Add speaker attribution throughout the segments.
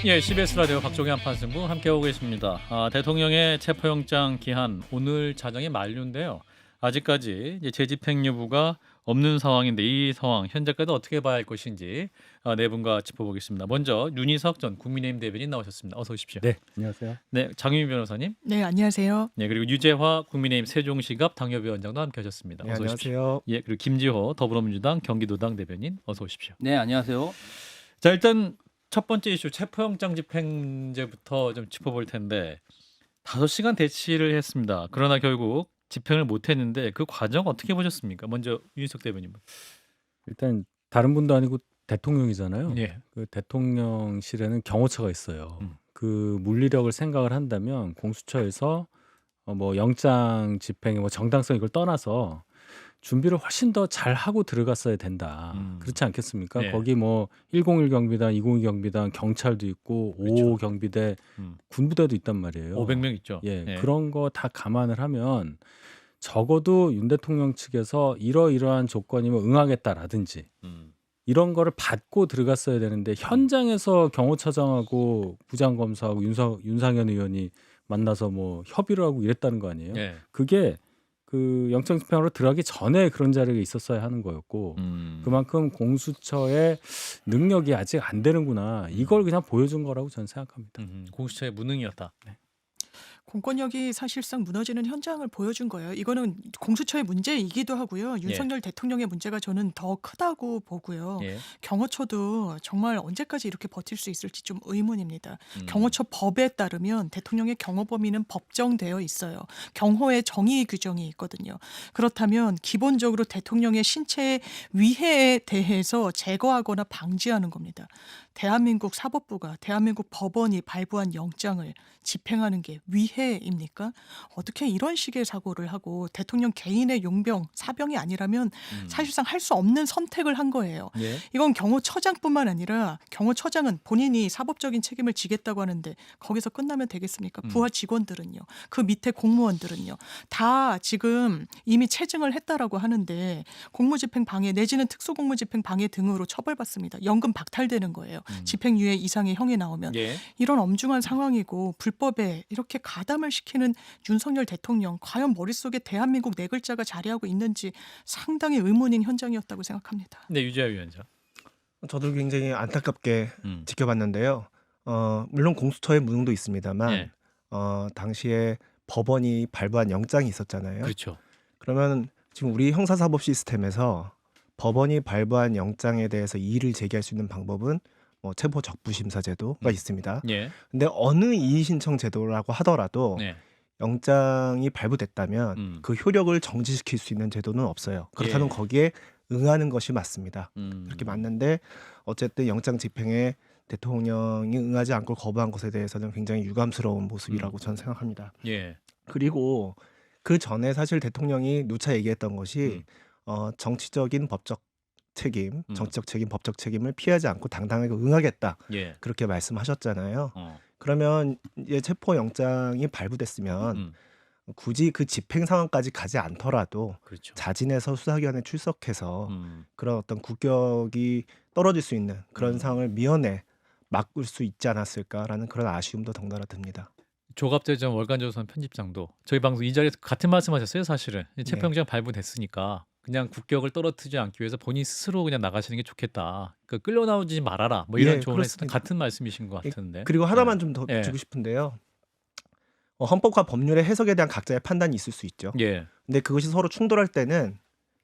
Speaker 1: 예, CBS 라디오 박종희 한판승부 함께하고 계십니다. 대통령의 체포영장 기한 오늘 자정이 만료인데요. 아직까지 이제 재집행 여부가 없는 상황인데 이 상황 현재까지 어떻게 봐야 할 것인지 네 분과 짚어보겠습니다. 먼저 윤희석 전 국민의힘 대변인 나오셨습니다. 어서 오십시오.
Speaker 2: 네, 안녕하세요.
Speaker 1: 네, 장유미 변호사님.
Speaker 3: 네, 안녕하세요.
Speaker 1: 네, 그리고 유재화 국민의힘 세종시갑 당협위원장도 함께하셨습니다.
Speaker 2: 네,
Speaker 1: 어서 오십시오.
Speaker 2: 안녕하세요.
Speaker 1: 예, 그리고 김지호 더불어민주당 경기도당 대변인 어서 오십시오.
Speaker 4: 네, 안녕하세요.
Speaker 1: 자, 일단 첫 번째 이슈 체포영장 집행제부터 좀 짚어볼 텐데 5시간 대치를 했습니다. 그러나 결국 집행을 못했는데 그 과정 어떻게 보셨습니까? 먼저 윤희석 대변인.
Speaker 2: 일단 다른 분도 아니고 대통령이잖아요.
Speaker 1: 예.
Speaker 2: 그 대통령실에는 경호처가 있어요. 그 물리력을 생각을 한다면 공수처에서 뭐 영장 집행의 뭐 정당성 이걸 떠나서 준비를 훨씬 더 잘하고 들어갔어야 된다. 그렇지 않겠습니까?
Speaker 1: 예.
Speaker 2: 거기 뭐 101 경비단, 202 경비단, 경찰도 있고
Speaker 1: 그렇죠.
Speaker 2: 5 경비대, 군부대도 있단 말이에요.
Speaker 1: 500명 있죠.
Speaker 2: 예,
Speaker 1: 예.
Speaker 2: 그런 거 다 감안을 하면 적어도 윤 대통령 측에서 이러이러한 조건이면 응하겠다라든지 이런 거를 받고 들어갔어야 되는데 현장에서 경호처장하고 부장검사하고 윤상현 의원이 만나서 뭐 협의를 하고 이랬다는 거 아니에요?
Speaker 1: 예.
Speaker 2: 그게 그 영장 집행으로 들어가기 전에 그런 자리가 있었어야 하는 거였고 그만큼 공수처의 능력이 아직 안 되는구나 이걸 그냥 보여준 거라고 저는 생각합니다.
Speaker 1: 공수처의 무능이었다. 네.
Speaker 3: 공권력이 사실상 무너지는 현장을 보여준 거예요. 이거는 공수처의 문제이기도 하고요. 윤석열 대통령의 문제가 저는 더 크다고 보고요.
Speaker 1: 예.
Speaker 3: 경호처도 정말 언제까지 이렇게 버틸 수 있을지 좀 의문입니다. 경호처 법에 따르면 대통령의 경호 범위는 법정되어 있어요. 경호의 정의 규정이 있거든요. 그렇다면 기본적으로 대통령의 신체 위해에 대해서 제거하거나 방지하는 겁니다. 대한민국 사법부가 대한민국 법원이 발부한 영장을 집행하는 게 위해입니까? 어떻게 이런 식의 사고를 하고 대통령 개인의 용병, 사병이 아니라면 사실상 할 수 없는 선택을 한 거예요.
Speaker 1: 예.
Speaker 3: 이건 경호처장뿐만 아니라 경호처장은 본인이 사법적인 책임을 지겠다고 하는데 거기서 끝나면 되겠습니까? 부하 직원들은요. 그 밑에 공무원들은요. 다 지금 이미 체증을 했다라고 하는데 공무집행 방해 내지는 특수공무집행 방해 등으로 처벌받습니다. 연금 박탈되는 거예요. 집행유예 이상의 형이 나오면.
Speaker 1: 예.
Speaker 3: 이런 엄중한 상황이고 불법에 이렇게 가담을 시키는 윤석열 대통령 과연 머릿속에 대한민국 네 글자가 자리하고 있는지 상당히 의문인 현장이었다고 생각합니다.
Speaker 1: 네, 유재하 위원장.
Speaker 5: 저도 굉장히 안타깝게
Speaker 1: 음.
Speaker 5: 지켜봤는데요. 물론 공수처의 무능도 있습니다만
Speaker 1: 예.
Speaker 5: 당시에 법원이 발부한 영장이 있었잖아요.
Speaker 1: 그렇죠.
Speaker 5: 그러면 지금 우리 형사사법 시스템에서 법원이 발부한 영장에 대해서 이의를 제기할 수 있는 방법은 뭐 체포 적부심사 제도가 있습니다.
Speaker 1: 예.
Speaker 5: 근데 어느 이의 신청 제도라고 하더라도
Speaker 1: 네.
Speaker 5: 영장이 발부됐다면 그 효력을 정지시킬 수 있는 제도는 없어요. 그렇다면
Speaker 1: 예.
Speaker 5: 거기에 응하는 것이 맞습니다. 그렇게
Speaker 1: 음.
Speaker 5: 맞는데 어쨌든 영장 집행에 대통령이 응하지 않고 거부한 것에 대해서는 굉장히 유감스러운 모습이라고 저는 생각합니다.
Speaker 1: 예.
Speaker 5: 그리고 그 전에 사실 대통령이 누차 얘기했던 것이 정치적인 법적 책임, 정치적 책임, 법적 책임을 피하지 않고 당당하게 응하겠다.
Speaker 1: 예.
Speaker 5: 그렇게 말씀하셨잖아요.
Speaker 1: 어.
Speaker 5: 그러면 이제 체포 영장이 발부됐으면 굳이 그 집행 상황까지 가지 않더라도
Speaker 1: 그렇죠.
Speaker 5: 자진해서 수사기관에 출석해서
Speaker 1: 음.
Speaker 5: 그런 어떤 국격이 떨어질 수 있는 그런 상황을 미연에 막을 수 있지 않았을까라는 그런 아쉬움도 덩달아 듭니다.
Speaker 1: 조갑재전 월간조선 편집장도 저희 방송 이 자리에서 같은 말씀하셨어요. 사실은 체포영장 발부됐으니까 그냥 국격을 떨어뜨리지 않기 위해서 본인 스스로 그냥 나가시는 게 좋겠다. 그 끌려 나오지 말아라. 뭐 이런
Speaker 5: 예,
Speaker 1: 조언을 했을 때
Speaker 5: 그렇습니다.
Speaker 1: 같은 말씀이신 것 같은데.
Speaker 5: 그리고 하나만
Speaker 1: 예.
Speaker 5: 좀 더
Speaker 1: 예.
Speaker 5: 주고 싶은데요. 헌법과 법률의 해석에 대한 각자의 판단이 있을 수 있죠.
Speaker 1: 예.
Speaker 5: 근데 그것이 서로 충돌할 때는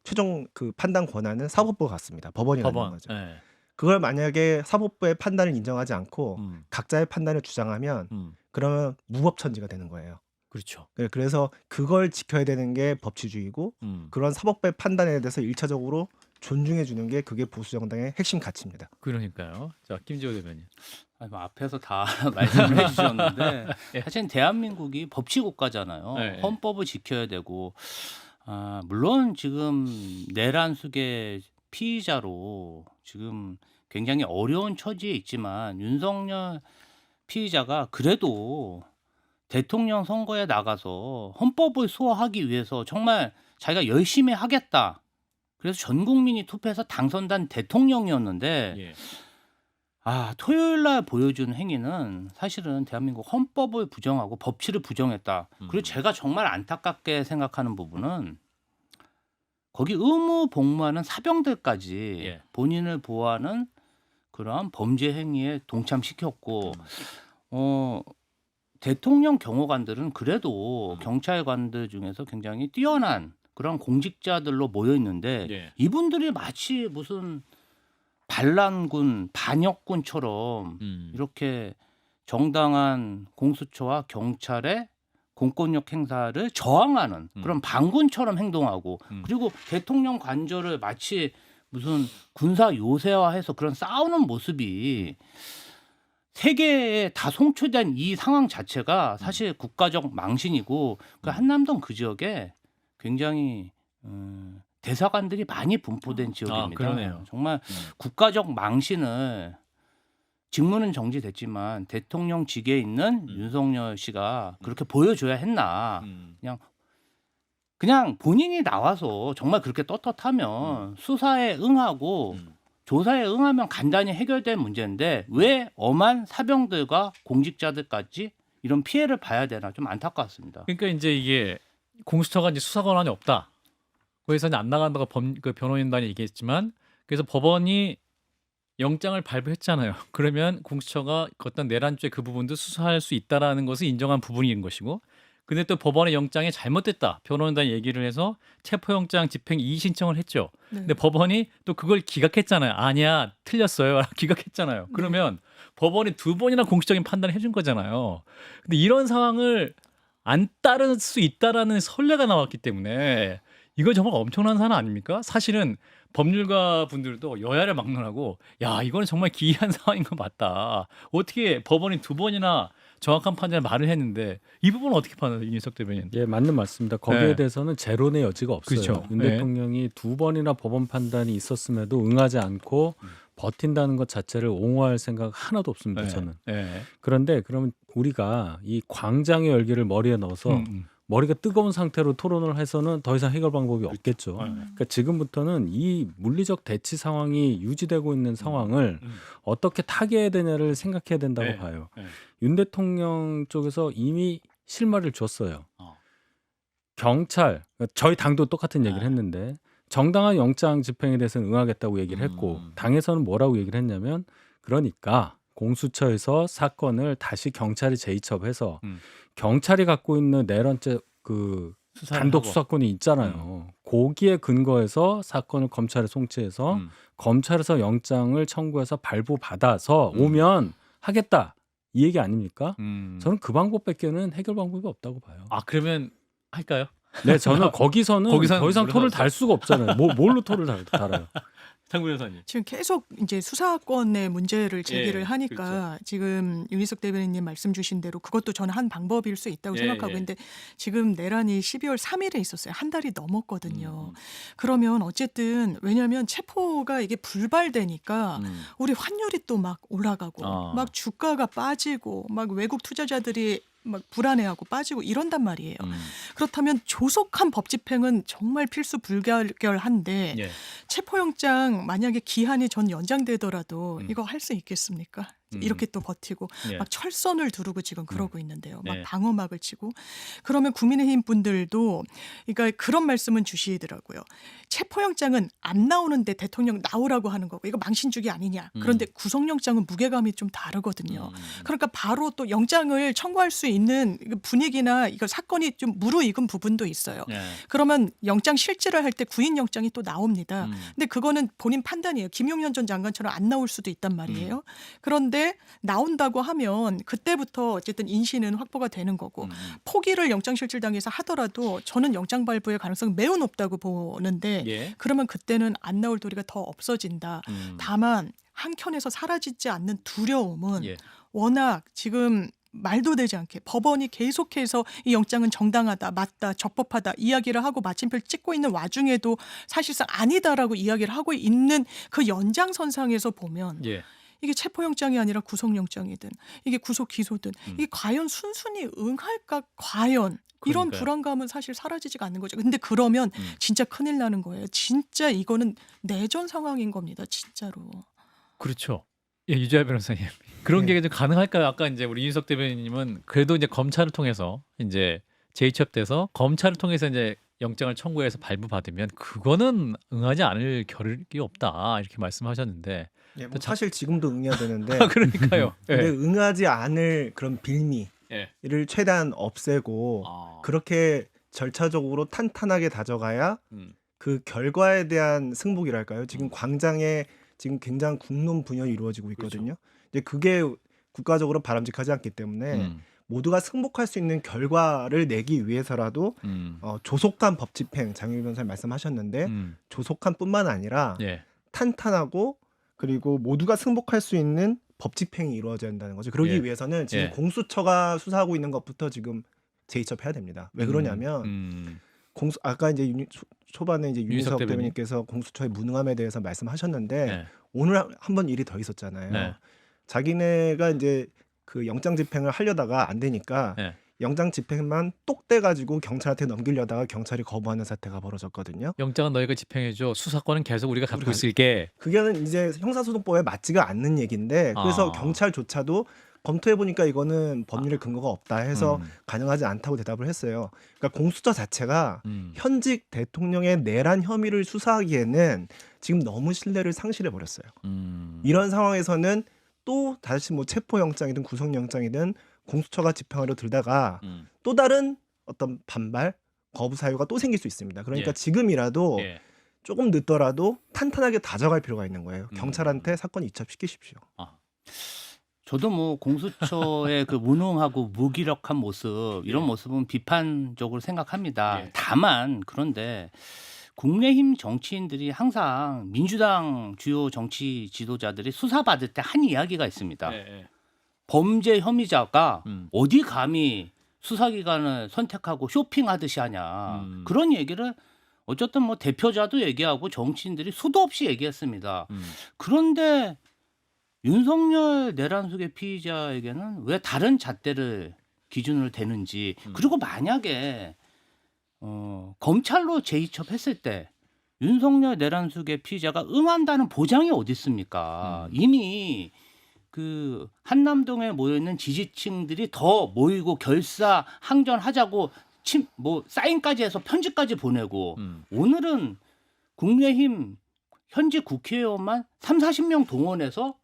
Speaker 5: 최종 그 판단 권한은 사법부가 갖습니다. 법원이 갖는
Speaker 1: 법원.
Speaker 5: 거죠.
Speaker 1: 예.
Speaker 5: 그걸 만약에 사법부의 판단을 인정하지 않고 각자의 판단을 주장하면 그러면 무법천지가 되는 거예요.
Speaker 1: 그렇죠.
Speaker 5: 그래서 그걸 지켜야 되는 게 법치주의고 그런 사법부의 판단에 대해서 일차적으로 존중해 주는 게 그게 보수정당의 핵심 가치입니다.
Speaker 1: 그러니까요. 자, 김지호 대변인.
Speaker 4: 아니, 뭐 앞에서 다 말씀을 해주셨는데
Speaker 1: 예.
Speaker 4: 사실 대한민국이 법치국가잖아요.
Speaker 1: 예, 예.
Speaker 4: 헌법을 지켜야 되고 물론 지금 내란 속의 피의자로 지금 굉장히 어려운 처지에 있지만 윤석열 피의자가 그래도 대통령 선거에 나가서 헌법을 소화하기 위해서 정말 자기가 열심히 하겠다. 그래서 전 국민이 투표해서 당선된 대통령이었는데
Speaker 1: 예.
Speaker 4: 토요일 날 보여준 행위는 사실은 대한민국 헌법을 부정하고 법치를 부정했다. 그리고 제가 정말 안타깝게 생각하는 부분은 거기 의무 복무하는 사병들까지
Speaker 1: 예.
Speaker 4: 본인을 보호하는 그러한 범죄 행위에 동참시켰고 대통령 경호관들은 그래도 경찰관들 중에서 굉장히 뛰어난 그런 공직자들로 모여 있는데
Speaker 1: 예.
Speaker 4: 이분들이 마치 무슨 반란군, 반역군처럼 이렇게 정당한 공수처와 경찰의 공권력 행사를 저항하는 그런 반군처럼 행동하고 그리고 대통령 관저를 마치 무슨 군사 요새화해서 그런 싸우는 모습이 세계에 다 송출된 이 상황 자체가 사실 국가적 망신이고 그 한남동 그 지역에 굉장히 대사관들이 많이 분포된 지역입니다.
Speaker 1: 그러네요.
Speaker 4: 정말 국가적 망신을 직무는 정지됐지만 대통령직에 있는 윤석열 씨가 그렇게 보여줘야 했나? 그냥 본인이 나와서 정말 그렇게 떳떳하면 수사에 응하고 조사에 응하면 간단히 해결될 문제인데 왜 엄한 사병들과 공직자들까지 이런 피해를 봐야 되나 좀 안타깝습니다.
Speaker 1: 그러니까 이제 이게 공수처가 이제 수사 권한이 없다. 거기서 이제 안 나간다고 그 변호인단이 얘기했지만 그래서 법원이 영장을 발부했잖아요. 그러면 공수처가 어떤 내란죄 그 부분도 수사할 수 있다라는 것을 인정한 부분인 것이고, 근데 또 법원의 영장이 잘못됐다. 변호인단이 얘기를 해서 체포영장 집행 이의 신청을 했죠.
Speaker 3: 네.
Speaker 1: 근데 법원이 또 그걸 기각했잖아요. 아니야, 틀렸어요. 기각했잖아요. 그러면 법원이 두 번이나 공식적인 판단을 해준 거잖아요. 근데 이런 상황을 안 따를 수 있다라는 선례가 나왔기 때문에 이거 정말 엄청난 사안 아닙니까? 사실은 법률가 분들도 여야를 막론하고 야 이거는 정말 기이한 상황인 거 맞다. 어떻게 법원이 두 번이나 정확한 판단을 말을 했는데 이 부분은 어떻게 판단해요, 윤석 대변인?
Speaker 2: 예, 맞는 말씀니다. 거기에
Speaker 1: 네.
Speaker 2: 대해서는 제론의 여지가 없어요.
Speaker 1: 그렇죠.
Speaker 2: 윤
Speaker 1: 네.
Speaker 2: 대통령이 두 번이나 법원 판단이 있었음에도 응하지 않고 버틴다는 것 자체를 옹호할 생각 하나도 없습니다.
Speaker 1: 네.
Speaker 2: 저는.
Speaker 1: 네.
Speaker 2: 그런데 그러면 우리가 이 광장의 열기를 머리에 넣어서 머리가 뜨거운 상태로 토론을 해서는 더 이상 해결 방법이 없겠죠. 그러니까 지금부터는 이 물리적 대치 상황이 유지되고 있는 상황을 어떻게 타개해야 되냐를 생각해야 된다고
Speaker 1: 네.
Speaker 2: 봐요.
Speaker 1: 네.
Speaker 2: 윤 대통령 쪽에서 이미 실마리를 줬어요.
Speaker 1: 어.
Speaker 2: 경찰, 그러니까 저희 당도 똑같은 얘기를 했는데 정당한 영장 집행에 대해서는 응하겠다고 얘기를 했고 당에서는 뭐라고 얘기를 했냐면 그러니까 공수처에서 사건을 다시 경찰이 재이첩해서 경찰이 갖고 있는 내란죄 그 단독
Speaker 1: 하고.
Speaker 2: 수사권이 있잖아요. 거기에 근거해서 사건을 검찰에 송치해서 검찰에서 영장을 청구해서 발부받아서 오면 하겠다 이 얘기 아닙니까? 저는 그 방법밖에는 해결 방법이 없다고 봐요.
Speaker 1: 아 그러면 할까요?
Speaker 2: 네, 저는 거기서는
Speaker 1: 거기서는
Speaker 2: 더 이상 토를
Speaker 1: 물러나서.
Speaker 2: 달 수가 없잖아요. 뭘로 토를 달아요?
Speaker 1: 상구 여사님.
Speaker 3: 지금 계속 이제 수사권의 문제를 제기를
Speaker 1: 예,
Speaker 3: 하니까 지금 윤희석 대변인님 말씀 주신 대로 그것도 저는 한 방법일 수 있다고
Speaker 1: 예,
Speaker 3: 생각하고
Speaker 1: 예.
Speaker 3: 있는데 지금 내란이 12월 3일에 있었어요. 한 달이 넘었거든요. 그러면 어쨌든 왜냐하면 체포가 이게 불발되니까 우리 환율이 또 막 올라가고
Speaker 1: 아.
Speaker 3: 막 주가가 빠지고 막 외국 투자자들이 막 불안해하고 빠지고 이런단 말이에요. 그렇다면 조속한 법 집행은 정말 필수 불가결한데
Speaker 1: 예.
Speaker 3: 체포영장 만약에 기한이 전 연장되더라도 이거 할 수 있겠습니까? 이렇게 또 버티고
Speaker 1: 예.
Speaker 3: 막 철선을 두르고 지금 그러고 있는데요. 막
Speaker 1: 네.
Speaker 3: 방어막을 치고 그러면 국민의힘 분들도 그러니까 그런 말씀은 주시더라고요. 체포영장은 안 나오는데 대통령 나오라고 하는 거고 이거 망신주기 아니냐. 그런데 구속영장은 무게감이 좀 다르거든요. 그러니까 바로 또 영장을 청구할 수 있는 분위기나 이거 사건이 좀 무르익은 부분도 있어요.
Speaker 1: 예.
Speaker 3: 그러면 영장 실질을 할 때 구인 영장이 또 나옵니다. 근데 그거는 본인 판단이에요. 김용현 전 장관처럼 안 나올 수도 있단 말이에요. 그런데 나온다고 하면 그때부터 어쨌든 인신은 확보가 되는 거고 포기를 영장실질당해서 하더라도 저는 영장 발부의 가능성이 매우 높다고 보는데
Speaker 1: 예.
Speaker 3: 그러면 그때는 안 나올 도리가 더 없어진다. 다만 한켠에서 사라지지 않는 두려움은
Speaker 1: 예.
Speaker 3: 워낙 지금 말도 되지 않게 법원이 계속해서 이 영장은 정당하다, 맞다, 적법하다 이야기를 하고 마침표를 찍고 있는 와중에도 사실상 아니다라고 이야기를 하고 있는 그 연장선상에서 보면
Speaker 1: 예.
Speaker 3: 이게 체포영장이 아니라 구속영장이든 이게 구속 기소든 이게 과연 순순히 응할까 과연 이런
Speaker 1: 그러니까요.
Speaker 3: 불안감은 사실 사라지지가 않는 거죠. 근데 그러면 진짜 큰일 나는 거예요. 진짜 이거는 내전 상황인 겁니다. 진짜로.
Speaker 1: 그렇죠. 예, 유지아 변호사님. 그런
Speaker 5: 네.
Speaker 1: 게 좀 가능할까요? 아까 이제 우리 이준석 대변인님은 그래도 이제 검찰을 통해서 이제 재입첩돼서 검찰을 통해서 이제 영장을 청구해서 발부받으면 그거는 응하지 않을 겨를이 없다 이렇게 말씀하셨는데
Speaker 5: 예,
Speaker 1: 또
Speaker 5: 뭐 사실 지금도 응해야 되는데
Speaker 1: 그러니까요.
Speaker 5: 근데
Speaker 1: 예.
Speaker 5: 응하지 않을 그런 빌미를
Speaker 1: 예.
Speaker 5: 최대한 없애고
Speaker 1: 아.
Speaker 5: 그렇게 절차적으로 탄탄하게 다져가야
Speaker 1: 음.
Speaker 5: 그 결과에 대한 승복이랄까요? 지금
Speaker 1: 음.
Speaker 5: 광장에 지금 굉장히 국론 분열이 이루어지고
Speaker 1: 그렇죠.
Speaker 5: 있거든요. 이제 그게 국가적으로 바람직하지 않기 때문에
Speaker 1: 음.
Speaker 5: 모두가 승복할 수 있는 결과를 내기 위해서라도
Speaker 1: 음.
Speaker 5: 조속한 법 집행, 장윤 변호사님 말씀하셨는데
Speaker 1: 음.
Speaker 5: 조속한뿐만 아니라
Speaker 1: 예.
Speaker 5: 탄탄하고 그리고 모두가 승복할 수 있는 법 집행이 이루어져야 한다는 거죠. 그러기
Speaker 1: 예.
Speaker 5: 위해서는 지금
Speaker 1: 예.
Speaker 5: 공수처가 수사하고 있는 것부터 지금 재입첩해야 됩니다. 왜 그러냐면 아까 이제 초반에 이제
Speaker 1: 윤희석
Speaker 5: 윤희석
Speaker 1: 대변인.
Speaker 5: 대변인께서 공수처의 무능함에 대해서 말씀하셨는데
Speaker 1: 예.
Speaker 5: 오늘 한 번 일이 더 있었잖아요.
Speaker 1: 네.
Speaker 5: 자기네가 이제 그 영장 집행을 하려다가 안 되니까
Speaker 1: 네.
Speaker 5: 영장 집행만 똑 떼가지고 경찰한테 넘기려다가 경찰이 거부하는 사태가 벌어졌거든요.
Speaker 1: 영장은 너희가 집행해줘. 수사권은 계속 우리가 갖고
Speaker 5: 우리가
Speaker 1: 있을게.
Speaker 5: 그게는 이제 형사소송법에 맞지가 않는 얘기인데 그래서
Speaker 1: 아.
Speaker 5: 경찰조차도 검토해 보니까 이거는 법률의 근거가 없다 해서 가능하지 않다고 대답을 했어요. 그러니까 공수처 자체가 현직 대통령의 내란 혐의를 수사하기에는 지금 너무 신뢰를 상실해 버렸어요. 이런 상황에서는 또 다시 뭐 체포영장이든 구속영장이든 공수처가 집행하려 들다가 또 다른 어떤 반발, 거부 사유가 또 생길 수 있습니다. 그러니까
Speaker 1: 예.
Speaker 5: 지금이라도
Speaker 1: 예.
Speaker 5: 조금 늦더라도 탄탄하게 다져갈 필요가 있는 거예요. 경찰한테 사건 이첩시키십시오.
Speaker 4: 저도 뭐 공수처의 그 무능하고 무기력한 모습 이런
Speaker 1: 예.
Speaker 4: 모습은 비판적으로 생각합니다.
Speaker 1: 예.
Speaker 4: 다만 그런데 국민의힘 정치인들이 항상 민주당 주요 정치 지도자들이 수사받을 때 한 이야기가 있습니다.
Speaker 1: 예. 예.
Speaker 4: 범죄 혐의자가
Speaker 1: 음.
Speaker 4: 어디 감히 수사기관을 선택하고 쇼핑하듯이 하냐. 그런 얘기를 어쨌든 뭐 대표자도 얘기하고 정치인들이 수도 없이 얘기했습니다. 그런데 윤석열 내란숙의 피의자에게는 왜 다른 잣대를 기준으로 대는지 그리고 만약에 검찰로 재이첩했을 때 윤석열 내란숙의 피의자가 응한다는 보장이 어디 있습니까? 이미 그 한남동에 모여 있는 지지층들이 더 모이고 결사 항전하자고 뭐 사인까지 해서 편지까지 보내고 오늘은 국민의힘 현직 국회의원만 30-40명 동원해서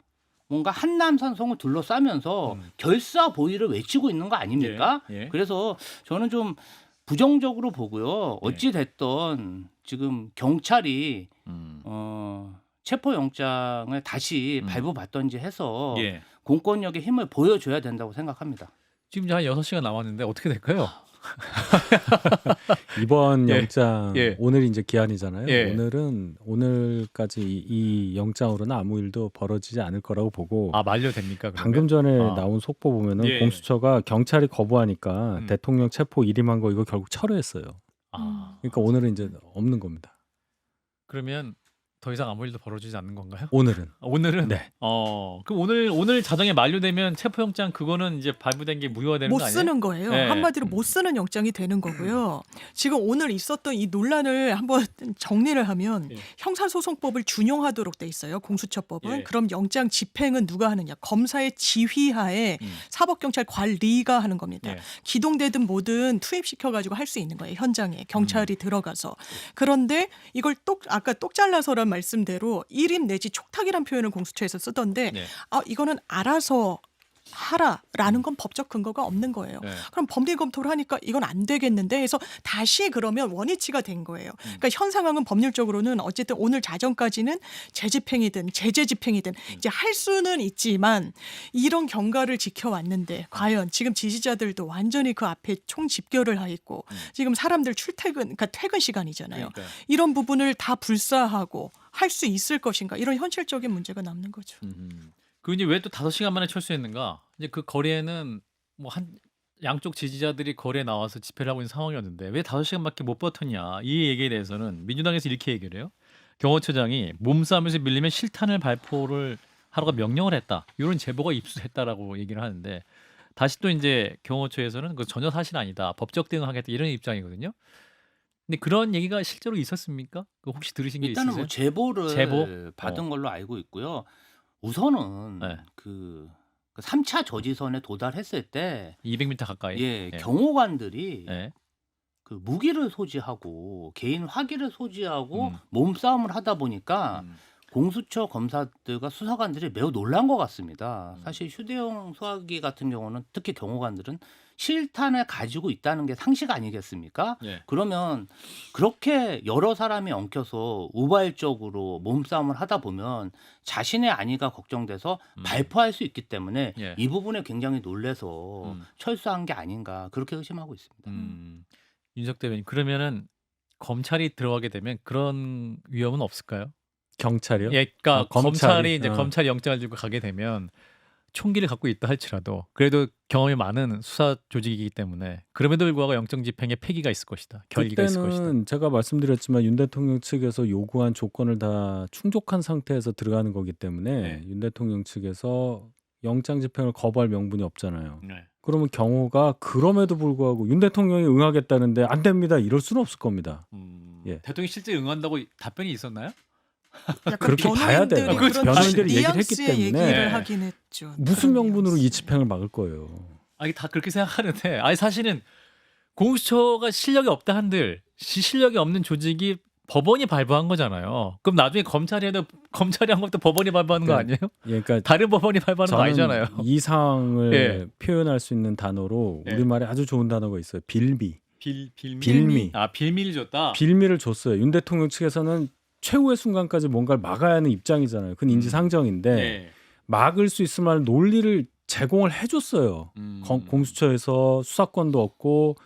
Speaker 4: 뭔가 한남산성을 둘러싸면서 결사 보위를 외치고 있는 거 아닙니까?
Speaker 1: 예. 예.
Speaker 4: 그래서 저는 좀 부정적으로 보고요. 어찌 됐든 지금 경찰이 체포영장을 다시 발부받던지 해서
Speaker 1: 예.
Speaker 4: 공권력의 힘을 보여줘야 된다고 생각합니다.
Speaker 1: 지금 이제 한 6시간 남았는데 어떻게 될까요?
Speaker 2: 이번
Speaker 1: 예.
Speaker 2: 영장
Speaker 1: 예.
Speaker 2: 오늘 이제 기한이잖아요.
Speaker 1: 예.
Speaker 2: 오늘은 오늘까지 이 영장으로는 아무 일도 벌어지지 않을 거라고 보고
Speaker 1: 아, 만료됩니까? 그러면?
Speaker 2: 방금 전에
Speaker 1: 아.
Speaker 2: 나온 속보 보면은
Speaker 1: 예.
Speaker 2: 공수처가 경찰이 거부하니까 대통령 체포 일임한 거 이거 결국 철회했어요.
Speaker 1: 아.
Speaker 2: 그러니까 오늘은 이제 없는 겁니다.
Speaker 1: 그러면 더 이상 아무 일도 벌어지지 않는 건가요?
Speaker 2: 오늘은.
Speaker 1: 오늘은
Speaker 2: 네.
Speaker 1: 그럼 오늘 자정에 만료되면 체포영장 그거는 이제 발부된 게 무효가 되는
Speaker 3: 못
Speaker 1: 거 아니에요?
Speaker 3: 쓰는 거예요.
Speaker 1: 네.
Speaker 3: 한마디로 못 쓰는 영장이 되는 거고요. 지금 오늘 있었던 이 논란을 한번 정리를 하면
Speaker 1: 예.
Speaker 3: 형사소송법을 준용하도록 돼 있어요. 공수처법은.
Speaker 1: 예.
Speaker 3: 그럼 영장 집행은 누가 하느냐. 검사의 지휘하에 사법경찰 관리가 하는 겁니다.
Speaker 1: 예.
Speaker 3: 기동대든 뭐든 투입시켜가지고 할 수 있는 거예요. 현장에 경찰이 들어가서. 그런데 이걸 아까 똑 잘라서란 말씀대로 일임 내지 촉탁이란 표현을 공수처에서 쓰던데
Speaker 1: 네.
Speaker 3: 이거는 알아서 하라라는 건 법적 근거가 없는 거예요.
Speaker 1: 네.
Speaker 3: 그럼 법리 검토를 하니까 이건 안 되겠는데 해서 다시 그러면 원위치가 된 거예요. 그러니까 현 상황은 법률적으로는 어쨌든 오늘 자정까지는 재집행이든 제재집행이든 이제 할 수는 있지만 이런 경과를 지켜왔는데 과연 지금 지지자들도 완전히 그 앞에 총 집결을 하 있고 지금 사람들 그러니까 퇴근 시간이잖아요.
Speaker 1: 그러니까요.
Speaker 3: 이런 부분을 다 불사하고 할 수 있을 것인가 이런 현실적인 문제가 남는 거죠.
Speaker 1: 그 이제 왜 또 5시간 만에 철수했는가? 이제 그 거리에는 뭐 양쪽 지지자들이 거리에 나와서 집회를 하고 있는 상황이었는데 왜 5시간밖에 못 버텼냐? 이 얘기에 대해서는 민주당에서 이렇게 얘기를 해요. 경호처장이 몸싸움에서 밀리면 실탄을 발포를 하라고 명령을 했다. 이런 제보가 입수했다라고 얘기를 하는데 다시 또 이제 경호처에서는 그 전혀 사실 아니다. 법적 대응하겠다 이런 입장이거든요. 근데 그런 얘기가 실제로 있었습니까? 혹시 들으신 게
Speaker 4: 일단은
Speaker 1: 있으세요?
Speaker 4: 뭐 제보를
Speaker 1: 제보?
Speaker 4: 받은 걸로 알고 있고요. 우선은
Speaker 1: 네.
Speaker 4: 그 3차 저지선에 도달했을 때
Speaker 1: 200m 가까이.
Speaker 4: 예,
Speaker 1: 예.
Speaker 4: 경호관들이
Speaker 1: 예.
Speaker 4: 그 무기를 소지하고 개인 화기를 소지하고
Speaker 1: 음.
Speaker 4: 몸싸움을 하다 보니까
Speaker 1: 음.
Speaker 4: 공수처 검사들과 수사관들이 매우 놀란 것 같습니다.
Speaker 1: 음.
Speaker 4: 사실 휴대용 소화기 같은 경우는 특히 경호관들은 실탄을 가지고 있다는 게 상식 아니겠습니까?
Speaker 1: 예.
Speaker 4: 그러면 그렇게 여러 사람이 엉켜서 우발적으로 몸싸움을 하다 보면 자신의 안위가 걱정돼서 발포할 수 있기 때문에
Speaker 1: 예.
Speaker 4: 이 부분에 굉장히 놀래서
Speaker 1: 음.
Speaker 4: 철수한 게 아닌가 그렇게 의심하고 있습니다.
Speaker 1: 윤석 대변인 그러면은 검찰이 들어가게 되면 그런 위험은 없을까요?
Speaker 2: 경찰이요?
Speaker 1: 예, 그러니까
Speaker 2: 아, 검찰이.
Speaker 1: 검찰이 이제 검찰이 영장을 들고 가게 되면 총기를 갖고 있다 할지라도 그래도 경험이 많은 수사 조직이기 때문에 그럼에도 불구하고 영장 집행에 폐기가 있을 것이다. 결기가 있을 것이다.
Speaker 2: 그때는 제가 말씀드렸지만 윤 대통령 측에서 요구한 조건을 다 충족한 상태에서 들어가는 거기 때문에
Speaker 1: 네.
Speaker 2: 윤 대통령 측에서 영장 집행을 거부할 명분이 없잖아요.
Speaker 1: 네.
Speaker 2: 그러면 경호가 그럼에도 불구하고 윤 대통령이 응하겠다는데 안 됩니다. 이럴 수는 없을 겁니다. 예.
Speaker 1: 대통령이 실제 응한다고 답변이 있었나요?
Speaker 3: 약간
Speaker 2: 그렇게 봐야 돼요.
Speaker 3: 변호인들이
Speaker 1: 그렇죠.
Speaker 3: 그런
Speaker 2: 변호인들이 얘기를 했기
Speaker 3: 뉘앙스의
Speaker 2: 때문에.
Speaker 3: 얘기를
Speaker 1: 네.
Speaker 3: 하긴 했죠.
Speaker 2: 무슨
Speaker 3: 그런
Speaker 2: 명분으로 이
Speaker 3: 뉘앙스.
Speaker 2: 집행을 막을 거예요.
Speaker 1: 아니 다 그렇게 생각하는데 아니 사실은 공수처가 실력이 없다 한들 실력이 없는 조직이 법원이 발부한 거잖아요. 그럼 나중에 검찰이 한 것도 법원이 발부하는 거
Speaker 2: 네.
Speaker 1: 아니에요?
Speaker 2: 예, 그러니까
Speaker 1: 다른 법원이 발부하는 거
Speaker 2: 저는
Speaker 1: 아니잖아요.
Speaker 2: 이 상황을
Speaker 1: 예.
Speaker 2: 표현할 수 있는 단어로
Speaker 1: 예.
Speaker 2: 우리말에 아주 좋은 단어가 있어요. 빌미.
Speaker 1: 빌미.
Speaker 2: 빌미.
Speaker 1: 아 빌미를 줬다.
Speaker 2: 빌미를 줬어요. 윤 대통령 측에서는 최후의 순간까지 뭔가를 막아야 하는 입장이잖아요. 그건 인지상정인데
Speaker 1: 네.
Speaker 2: 막을 수 있을 만한 논리를 제공을 해줬어요. 공수처에서 수사권도 없고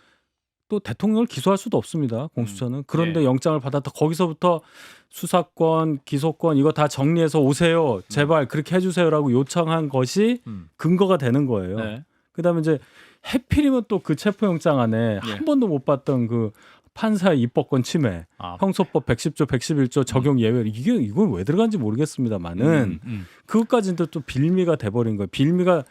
Speaker 2: 또 대통령을 기소할 수도 없습니다. 공수처는. 그런데
Speaker 1: 네.
Speaker 2: 영장을 받았다. 거기서부터 수사권, 기소권 이거 다 정리해서 오세요. 제발 그렇게 해주세요라고 요청한 것이 근거가 되는 거예요.
Speaker 1: 네.
Speaker 2: 그다음에 이제 해필이면 또 그 체포영장 안에 한 번도 못 봤던 그 판사의 입법권 침해,
Speaker 1: 아,
Speaker 2: 형소법 110조, 111조 적용 예외 이건 왜 들어간지 모르겠습니다만은 그것까지도 또 빌미가 돼버린 거예요. 빌미가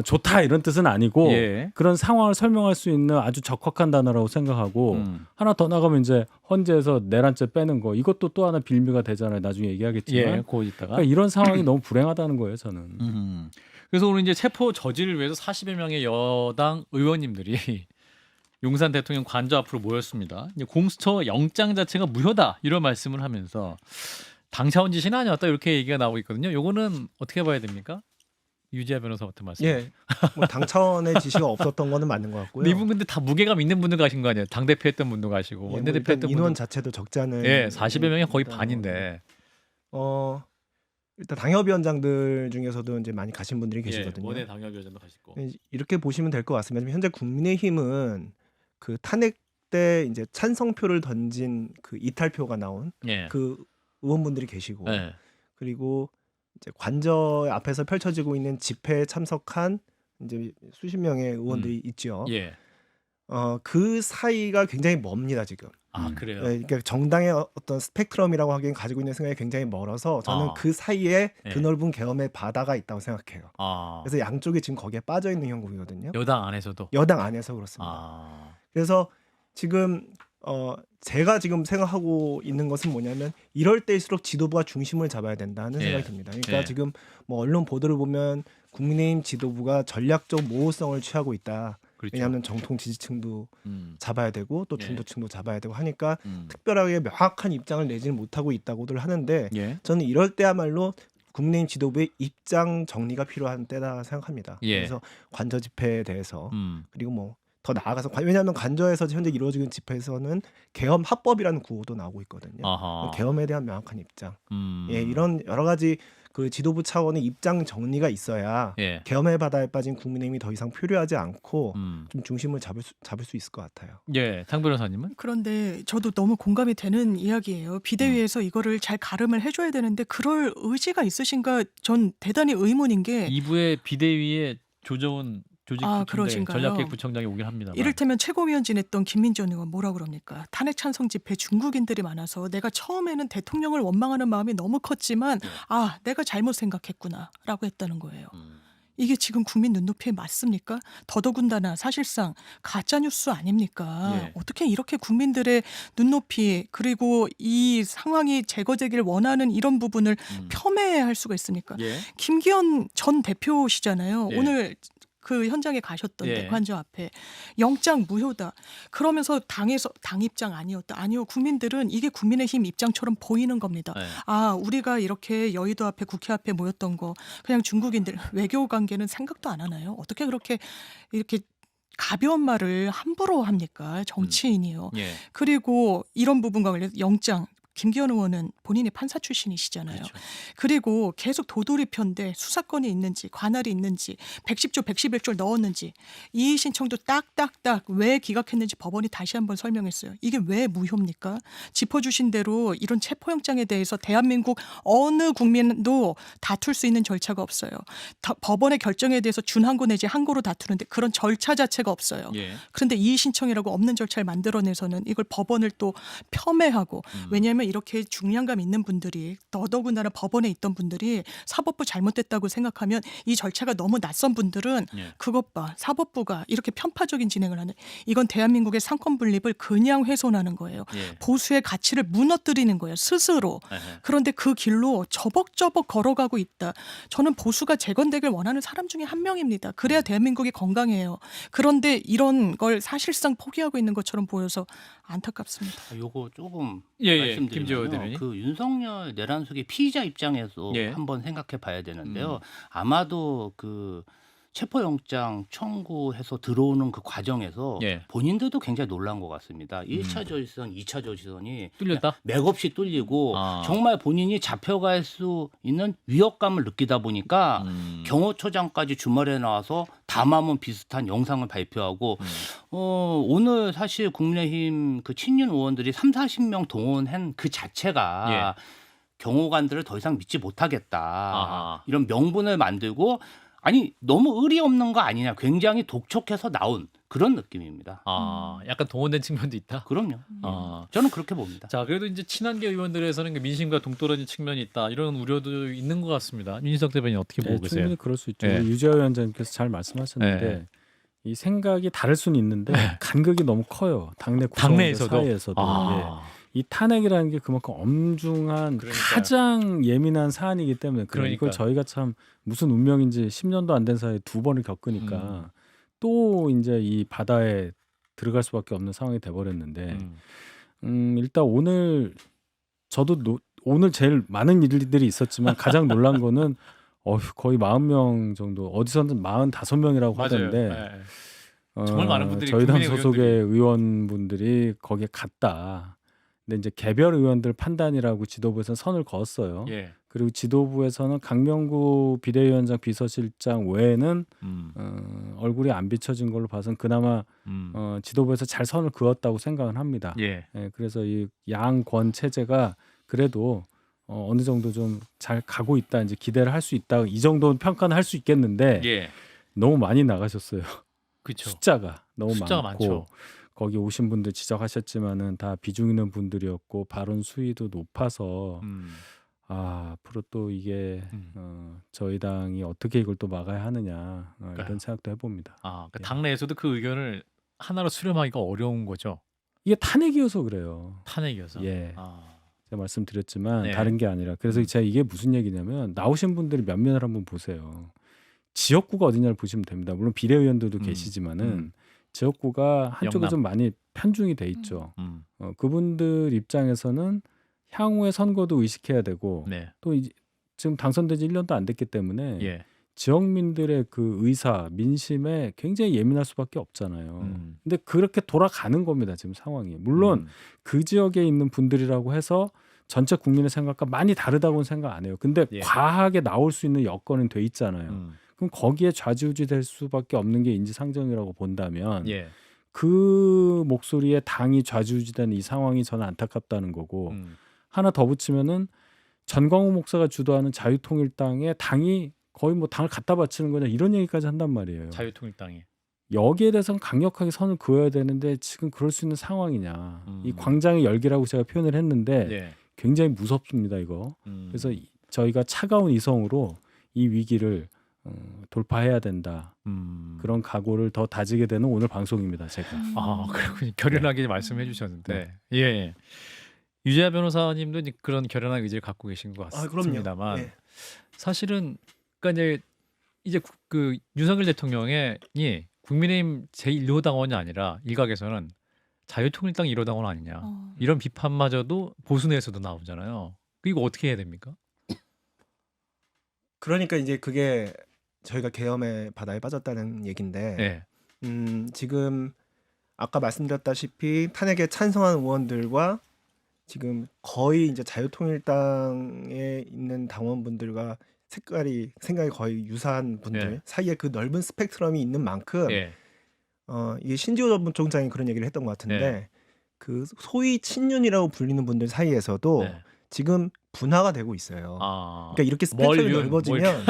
Speaker 2: 좋다 이런 뜻은 아니고
Speaker 1: 예.
Speaker 2: 그런 상황을 설명할 수 있는 아주 적확한 단어라고 생각하고 하나 더 나가면 이제 헌재에서 내란죄 빼는 거 이것도 또 하나 빌미가 되잖아요. 나중에 얘기하겠지만
Speaker 1: 예. 고 있다가.
Speaker 2: 그러니까 이런 상황이 너무 불행하다는 거예요. 저는.
Speaker 1: 그래서 오늘 이제 체포 저지를 위해서 40여 명의 여당 의원님들이 용산 대통령 관저 앞으로 모였습니다. 이제 공수처 영장 자체가 무효다 이런 말씀을 하면서 당 차원 지시는 아니었다 이렇게 얘기가 나오고 있거든요. 요거는 어떻게 봐야 됩니까? 유지아 변호사 같은 말씀.
Speaker 5: 예, 뭐 당 차원의 지시가 없었던 거는 맞는 것 같고요.
Speaker 1: 이분 근데 다 무게감 있는 분들 가신 거 아니에요? 당 대표 했던 분도 가시고
Speaker 5: 예, 뭐
Speaker 1: 원내대표
Speaker 5: 일단
Speaker 1: 했던
Speaker 5: 인원
Speaker 1: 분도.
Speaker 5: 자체도 적지 않은.
Speaker 1: 예, 40여 명이 거의
Speaker 5: 일단
Speaker 1: 반인데.
Speaker 5: 일단 당협위원장들 중에서도 이제 많이 가신 분들이
Speaker 1: 예,
Speaker 5: 계시거든요.
Speaker 1: 원내 당협위원장도 가시고.
Speaker 5: 이렇게 보시면 될 것 같습니다. 지금 현재 국민의힘은 그 탄핵 때 이제 찬성표를 던진 그 이탈표가 나온
Speaker 1: 예.
Speaker 5: 그 의원분들이 계시고
Speaker 1: 예.
Speaker 5: 그리고 이제 관저 앞에서 펼쳐지고 있는 집회에 참석한 이제 수십 명의 의원들이 있죠.
Speaker 1: 예.
Speaker 5: 그 사이가 굉장히 멉니다 지금.
Speaker 1: 아, 그래요.
Speaker 5: 예, 그러니까 정당의 어떤 스펙트럼이라고 하기엔 가지고 있는 생각이 굉장히 멀어서 저는
Speaker 1: 아.
Speaker 5: 그 사이에
Speaker 1: 예.
Speaker 5: 드넓은 계엄의 바다가 있다고 생각해요.
Speaker 1: 아.
Speaker 5: 그래서 양쪽이 지금 거기에 빠져 있는 형국이거든요.
Speaker 1: 여당 안에서도.
Speaker 5: 여당 안에서 그렇습니다.
Speaker 1: 아.
Speaker 5: 그래서 지금 제가 지금 생각하고 있는 것은 뭐냐면 이럴 때일수록 지도부가 중심을 잡아야 된다는
Speaker 1: 예.
Speaker 5: 생각이 듭니다. 그러니까
Speaker 1: 예.
Speaker 5: 지금 뭐 언론 보도를 보면 국민의힘 지도부가 전략적 모호성을 취하고 있다.
Speaker 1: 그렇죠.
Speaker 5: 왜냐하면 정통 지지층도 잡아야 되고 또
Speaker 1: 예.
Speaker 5: 중도층도 잡아야 되고 하니까 특별하게 명확한 입장을 내지는 못하고 있다고들 하는데
Speaker 1: 예.
Speaker 5: 저는 이럴 때야말로 국민의힘 지도부의 입장 정리가 필요한 때다 생각합니다.
Speaker 1: 예.
Speaker 5: 그래서 관저 집회에 대해서 그리고 뭐 더 나아가서 왜냐하면 관저에서 현재 이루어지는 집회에서는 계엄 합법이라는 구호도 나오고 있거든요.
Speaker 1: 아하.
Speaker 5: 계엄에 대한 명확한 입장. 예, 이런 여러 가지 그 지도부 차원의 입장 정리가 있어야
Speaker 1: 예.
Speaker 5: 계엄의 바다에 빠진 국민의힘이 더 이상 표류하지 않고
Speaker 1: 음.
Speaker 5: 좀 중심을 잡을 수 있을 것 같아요.
Speaker 1: 예. 장 변호사님은?
Speaker 3: 그런데 저도 너무 공감이 되는 이야기예요. 비대위에서 이거를 잘 가름을 해줘야 되는데 그럴 의지가 있으신가 전 대단히 의문인 게
Speaker 1: 2부의 비대위에 조정은 조직부총장
Speaker 3: 그러신가요?
Speaker 1: 전략기획부총장이 오긴 합니다.
Speaker 3: 이를테면 최고위원 지냈던 김민전 의원 뭐라 그럽니까? 탄핵 찬성 집회 중국인들이 많아서 내가 처음에는 대통령을 원망하는 마음이 너무 컸지만 내가 잘못 생각했구나라고 했다는 거예요. 이게 지금 국민 눈높이에 맞습니까? 더더군다나 사실상 가짜 뉴스 아닙니까?
Speaker 1: 예.
Speaker 3: 어떻게 이렇게 국민들의 눈높이 그리고 이 상황이 제거되길 원하는 이런 부분을 폄훼할 수가 있습니까?
Speaker 1: 예.
Speaker 3: 김기현 전 대표시잖아요.
Speaker 1: 예.
Speaker 3: 오늘 그 현장에 가셨던데
Speaker 1: 예.
Speaker 3: 관저 앞에 영장 무효다. 그러면서 당에서 당 입장 아니었다. 아니요. 국민들은 이게 국민의힘 입장처럼 보이는 겁니다.
Speaker 1: 네.
Speaker 3: 아, 우리가 이렇게 여의도 앞에 국회 앞에 모였던 거 그냥 중국인들 외교 관계는 생각도 안 하나요? 어떻게 그렇게 이렇게 가벼운 말을 함부로 합니까? 정치인이요.
Speaker 1: 예.
Speaker 3: 그리고 이런 부분과 관련해서 영장 김기현 의원은 본인이 판사 출신이시잖아요.
Speaker 1: 그렇죠.
Speaker 3: 그리고 계속 도돌이 편데 수사권이 있는지 관할이 있는지 110조 111조를 넣었는지 이의 신청도 딱딱딱 왜 기각했는지 법원이 다시 한번 설명했어요. 이게 왜 무효입니까? 짚어주신 대로 이런 체포영장에 대해서 대한민국 어느 국민도 다툴 수 있는 절차가 없어요. 법원의 결정에 대해서 준항고 내지 항고로 다투는데 그런 절차 자체가 없어요.
Speaker 1: 예.
Speaker 3: 그런데 이의 신청이라고 없는 절차를 만들어내서는 이걸 법원을 또 폄훼하고 왜냐하면 이렇게 중량감 있는 분들이 더더군다나 법원에 있던 분들이 사법부 잘못됐다고 생각하면 이 절차가 너무 낯선 분들은
Speaker 1: 예.
Speaker 3: 그것 봐 사법부가 이렇게 편파적인 진행을 하는 이건 대한민국의 상권 분립을 그냥 훼손하는 거예요.
Speaker 1: 예.
Speaker 3: 보수의 가치를 무너뜨리는 거예요. 스스로.
Speaker 1: 에헤.
Speaker 3: 그런데 그 길로 저벅저벅 걸어가고 있다. 저는 보수가 재건되길 원하는 사람 중에 한 명입니다. 그래야 대한민국이 건강해요. 그런데 이런 걸 사실상 포기하고 있는 것처럼 보여서 안타깝습니다.
Speaker 4: 요거 조금
Speaker 1: 예, 김재호
Speaker 4: 말씀드리면요.
Speaker 1: 대변인.
Speaker 4: 그 윤석열 내란숙의 피의자 입장에서
Speaker 1: 예.
Speaker 4: 한번 생각해 봐야 되는데요. 아마도 그 체포영장 청구해서 들어오는 그 과정에서
Speaker 1: 예.
Speaker 4: 본인들도 굉장히 놀란 것 같습니다. 1차 조지선, 2차 조지선이
Speaker 1: 뚫렸다?
Speaker 4: 맥없이 뚫리고
Speaker 1: 아.
Speaker 4: 정말 본인이 잡혀갈 수 있는 위협감을 느끼다 보니까 경호처장까지 주말에 나와서 담화문 비슷한 영상을 발표하고 오늘 사실 국민의힘 그 친윤 의원들이 30-40명 동원한 그 자체가 경호관들을 더 이상 믿지 못하겠다.
Speaker 1: 아하.
Speaker 4: 이런 명분을 만들고 아니 너무 의리 없는 거 아니냐. 굉장히 독촉해서 나온 그런 느낌입니다.
Speaker 1: 아, 약간 동원된 측면도 있다.
Speaker 4: 그럼요.
Speaker 1: 아.
Speaker 4: 저는 그렇게 봅니다.
Speaker 1: 자, 그래도 이제 친한계 의원들에서는 그 민심과 동떨어진 측면이 있다. 이런 우려도 있는 것 같습니다. 윤희석 대변인 어떻게 보고
Speaker 2: 네,
Speaker 1: 계세요?
Speaker 2: 충분히 그럴 수 있죠.
Speaker 1: 예.
Speaker 2: 유재하 위원장님께서 잘 말씀하셨는데
Speaker 1: 예.
Speaker 2: 이 생각이 다를 수는 있는데 간극이 너무 커요. 당내 구성원들
Speaker 1: 당내에서도?
Speaker 2: 사이에서도. 예.
Speaker 1: 아.
Speaker 2: 이 탄핵이라는 게 그만큼 엄중한
Speaker 1: 그러니까요.
Speaker 2: 가장 예민한 사안이기 때문에 그래요. 이걸
Speaker 1: 그러니까요.
Speaker 2: 저희가 참 무슨 운명인지 10년도 안 된 사이에 두 번을 겪으니까 또 이제 이 바다에 들어갈 수밖에 없는 상황이 돼버렸는데 일단 오늘 저도 오늘 제일 많은 일들이 있었지만 가장 놀란 거는 거의 40명 정도 어디서는 45명이라고 하던데
Speaker 1: 예. 정말 많은 분들이
Speaker 2: 저희 당
Speaker 1: 국민의
Speaker 2: 소속의 의원분들이 거기에 갔다. 근데 이제 개별 의원들 판단이라고 지도부에서는 선을 그었어요.
Speaker 1: 예.
Speaker 2: 그리고 지도부에서는 강명구 비대위원장 비서실장 외에는 얼굴이 안 비춰진 걸로 봐서는 그나마 지도부에서 잘 선을 그었다고 생각은 합니다.
Speaker 1: 예.
Speaker 2: 예, 그래서 이 양권 체제가 그래도 어느 정도 좀 잘 가고 있다 이제 기대를 할 수 있다 이 정도는 평가는 할 수 있겠는데
Speaker 1: 예.
Speaker 2: 너무 많이 나가셨어요.
Speaker 1: 그렇죠.
Speaker 2: 숫자가 너무
Speaker 1: 숫자가
Speaker 2: 많고
Speaker 1: 많죠.
Speaker 2: 거기 오신 분들 지적하셨지만은 다 비중 있는 분들이었고 발언 수위도 높아서 앞으로 또 이게 저희 당이 어떻게 이걸 또 막아야 하느냐 이런 생각도 해봅니다.
Speaker 1: 아, 그러니까
Speaker 2: 예.
Speaker 1: 당내에서도 그 의견을 하나로 수렴하기가 어려운 거죠.
Speaker 2: 이게 탄핵이어서 그래요.
Speaker 1: 탄핵이어서.
Speaker 2: 예.
Speaker 1: 아.
Speaker 2: 제가 말씀드렸지만
Speaker 1: 네.
Speaker 2: 다른 게 아니라 그래서 제가 이게 무슨 얘기냐면 나오신 분들이 면면을 한번 보세요. 지역구가 어디냐를 보시면 됩니다. 물론 비례의원들도 계시지만은 지역구가 한쪽에
Speaker 1: 영남.
Speaker 2: 좀 많이 편중이 돼 있죠. 그분들 입장에서는 향후의 선거도 의식해야 되고
Speaker 1: 네.
Speaker 2: 또 지금 당선된 지 1년도 안 됐기 때문에
Speaker 1: 예.
Speaker 2: 지역민들의 그 의사 민심에 굉장히 예민할 수밖에 없잖아요. 근데 그렇게 돌아가는 겁니다. 지금 상황이. 물론 그 지역에 있는 분들이라고 해서 전체 국민의 생각과 많이 다르다고는 생각 안 해요. 근데
Speaker 1: 예.
Speaker 2: 과하게 나올 수 있는 여건은 돼 있잖아요. 그럼 거기에 좌지우지 될 수밖에 없는 게 인지상정이라고 본다면
Speaker 1: 예.
Speaker 2: 그 목소리에 당이 좌지우지되는 이 상황이 저는 안타깝다는 거고 하나 더 붙이면은 전광훈 목사가 주도하는 자유통일당에 당이 거의 뭐 당을 갖다 바치는 거냐 이런 얘기까지 한단 말이에요.
Speaker 1: 자유통일당이.
Speaker 2: 여기에 대해서는 강력하게 선을 그어야 되는데 지금 그럴 수 있는 상황이냐. 이 광장의 열기라고 제가 표현을 했는데
Speaker 1: 예.
Speaker 2: 굉장히 무섭습니다 이거. 그래서 저희가 차가운 이성으로 이 위기를 돌파해야 된다. 그런 각오를 더 다지게 되는 오늘 방송입니다. 제가.
Speaker 1: 아, 그렇군요. 결연하게 말씀해 주셨는데. 예. 예. 유재하 변호사님도 이제 그런 결연한 의지를 갖고 계신 것
Speaker 5: 그럼요.
Speaker 1: 같습니다만
Speaker 5: 예.
Speaker 1: 사실은 그러니까 이제 그 윤석열 대통령이 국민의힘 제1호 당원이 아니라 일각에서는 자유통일당 1호 당원 아니냐. 이런 비판마저도 보수 내에서도 나오잖아요. 이거 어떻게 해야 됩니까?
Speaker 5: 그러니까 이제 그게 저희가 계엄의 바다에 빠졌다는 얘긴데
Speaker 1: 예.
Speaker 5: 지금 아까 말씀드렸다시피 탄핵에 찬성한 의원들과 지금 거의 이제 자유통일당에 있는 당원분들과 생각이 거의 유사한 분들
Speaker 1: 예.
Speaker 5: 사이에 그 넓은 스펙트럼이 있는 만큼
Speaker 1: 예.
Speaker 5: 이게 신지호 전 총장이 그런 얘기를 했던 것 같은데
Speaker 1: 예.
Speaker 5: 그 소위 친윤이라고 불리는 분들 사이에서도
Speaker 1: 네.
Speaker 5: 지금 분화가 되고 있어요.
Speaker 1: 아.
Speaker 5: 그러니까 이렇게 스펙트럼이
Speaker 1: 멀윤,
Speaker 5: 넓어지면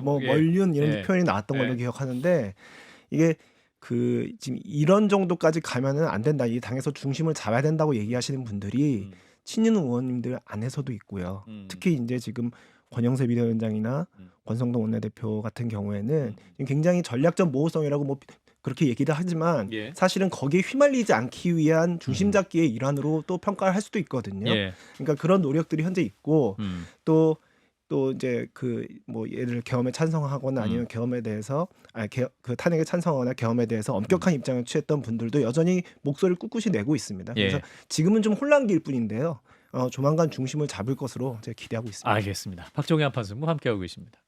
Speaker 1: 뭐 이렇게
Speaker 5: 멀윤 이런
Speaker 1: 예.
Speaker 5: 표현이 나왔던 걸로
Speaker 1: 예.
Speaker 5: 기억하는데 이게 그 지금 이런 정도까지 가면은 안 된다. 이 당에서 중심을 잡아야 된다고 얘기하시는 분들이 친윤 의원님들 안에서도 있고요. 특히 이제 지금 권영세 비대위원장이나 권성동 원내대표 같은 경우에는 굉장히 전략적 모호성이라고 뭐 그렇게 얘기를 하지만
Speaker 1: 예.
Speaker 5: 사실은 거기에 휘말리지 않기 위한 중심 잡기의 일환으로 또 평가를 할 수도 있거든요.
Speaker 1: 예.
Speaker 5: 그러니까 그런 노력들이 현재 있고
Speaker 1: 음.
Speaker 5: 또 이제 그 뭐 예를 계엄에 찬성하거나 아니면 계엄에 대해서 그 탄핵에 찬성하거나 계엄에 대해서 엄격한 입장을 취했던 분들도 여전히 목소리를 꿋꿋이 내고 있습니다.
Speaker 1: 예.
Speaker 5: 그래서 지금은 좀 혼란기일 뿐인데요. 조만간 중심을 잡을 것으로 제가 기대하고 있습니다.
Speaker 1: 알겠습니다. 박종현 판사님 함께하고 계십니다.